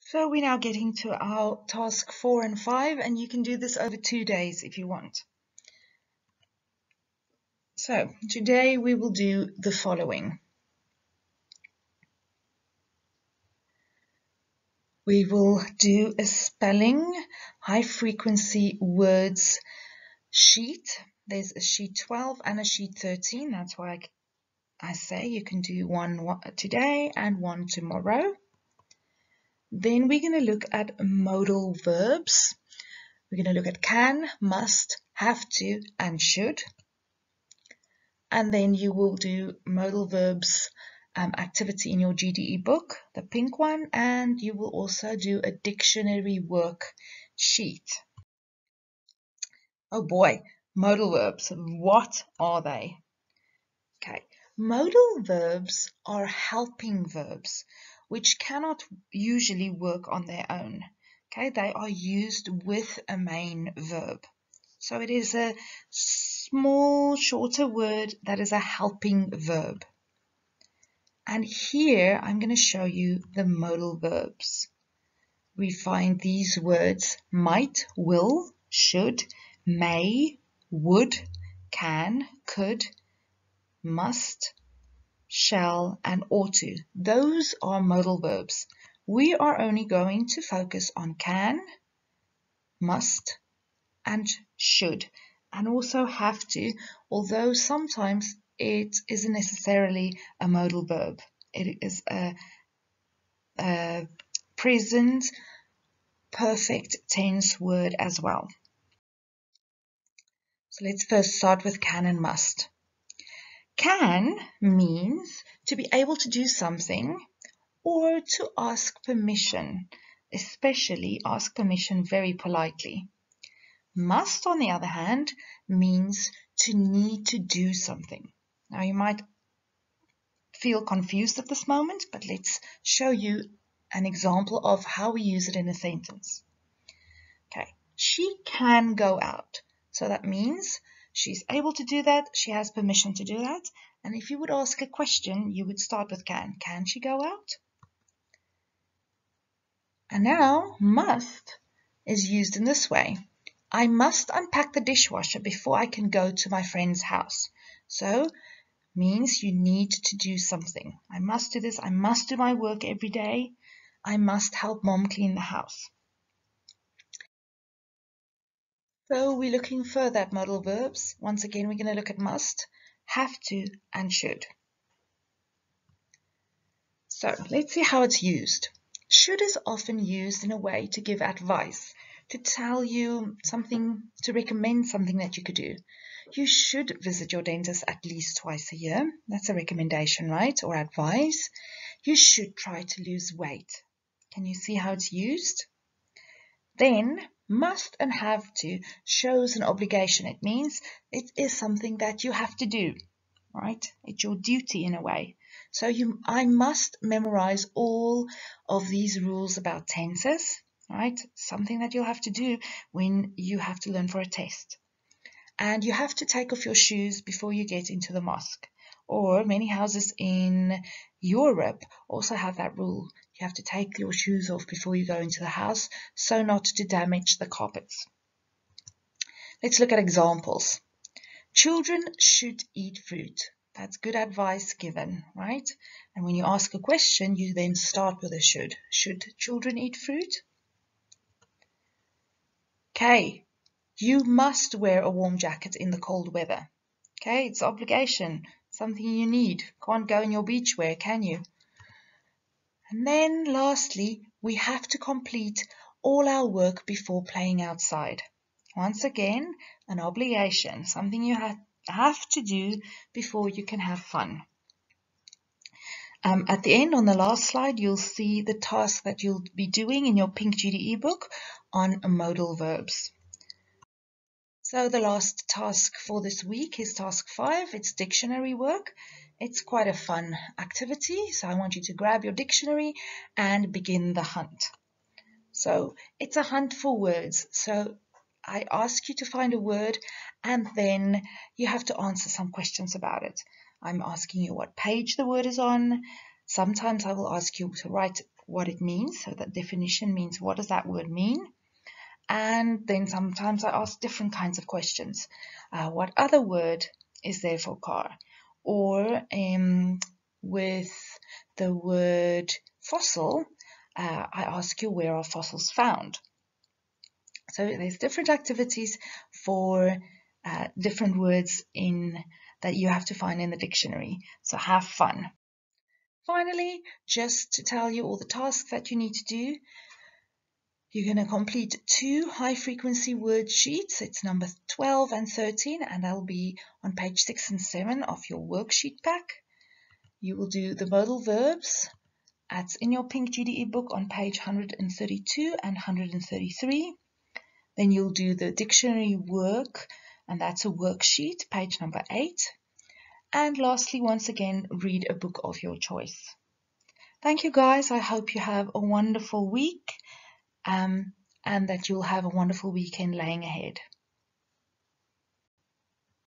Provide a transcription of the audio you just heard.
So we're now getting to our task 4 and 5, and you can do this over 2 days if you want. So today we will do the following. We will do a spelling high frequency words sheet. There's a sheet 12 and a sheet 13. That's why I say you can do one today and one tomorrow. Then we're going to look at modal verbs. We're going to look at can, must, have to, and should. And then you will do modal verbs activity in your GDE book, the pink one, and you will also do a dictionary worksheet. Oh boy, modal verbs, what are they? Okay, modal verbs are helping verbs which cannot usually work on their own. Okay, they are used with a main verb. So it is a small, shorter word that is a helping verb. And here I'm going to show you the modal verbs. We find these words might, will, should, may, would, can, could, must, shall, and ought to. Those are modal verbs. We are only going to focus on can, must, and should, and also have to, although sometimes it isn't necessarily a modal verb. It is a present perfect tense word as well. So let's first start with can and must. Can means to be able to do something or to ask permission, especially ask permission very politely. Must, on the other hand, means to need to do something. Now you might feel confused at this moment, but let's show you an example of how we use it in a sentence. Okay, she can go out. So that means she's able to do that, she has permission to do that. And if you would ask a question, you would start with can. Can she go out? And now must is used in this way. I must unpack the dishwasher before I can go to my friend's house. So means you need to do something. I must do this. I must do my work every day. I must help mom clean the house. So we're looking further at modal verbs. Once again, we're going to look at must, have to, and should. So let's see how it's used. Should is often used in a way to give advice, to tell you something, to recommend something that you could do. You should visit your dentist at least twice a year. That's a recommendation, right? Or advice. You should try to lose weight. Can you see how it's used? Then must and have to shows an obligation. It means it is something that you have to do, right? It's your duty in a way. So I must memorize all of these rules about tenses, right? Something that you'll have to do when you have to learn for a test. And you have to take off your shoes before you get into the mosque. Or many houses in Europe also have that rule. You have to take your shoes off before you go into the house, so not to damage the carpets. Let's look at examples. Children should eat fruit. That's good advice given, right? And when you ask a question, you then start with a should. Should children eat fruit? Okay, you must wear a warm jacket in the cold weather. Okay, it's obligation, something you need. Can't go in your beachwear, can you? And then lastly, we have to complete all our work before playing outside. Once again, an obligation, something you have to do before you can have fun. At the end, on the last slide, you'll see the task that you'll be doing in your pink GDE book on modal verbs. So the last task for this week is task 5. It's dictionary work. It's quite a fun activity, so I want you to grab your dictionary and begin the hunt. So it's a hunt for words. So I ask you to find a word and then you have to answer some questions about it. I'm asking you what page the word is on. Sometimes I will ask you to write what it means. So that definition means, what does that word mean? And then sometimes I ask different kinds of questions. What other word is there for car? Or with the word fossil, I ask you, where are fossils found? So there's different activities for different words that you have to find in the dictionary. So have fun. Finally, just to tell you all the tasks that you need to do, you're going to complete 2 high-frequency word sheets. It's number 12 and 13, and they'll be on page 6 and 7 of your worksheet pack. You will do the modal verbs. That's in your pink GDE book on page 132 and 133. Then you'll do the dictionary work, and that's a worksheet, page number 8. And lastly, once again, read a book of your choice. Thank you, guys. I hope you have a wonderful week, and that you'll have a wonderful weekend laying ahead.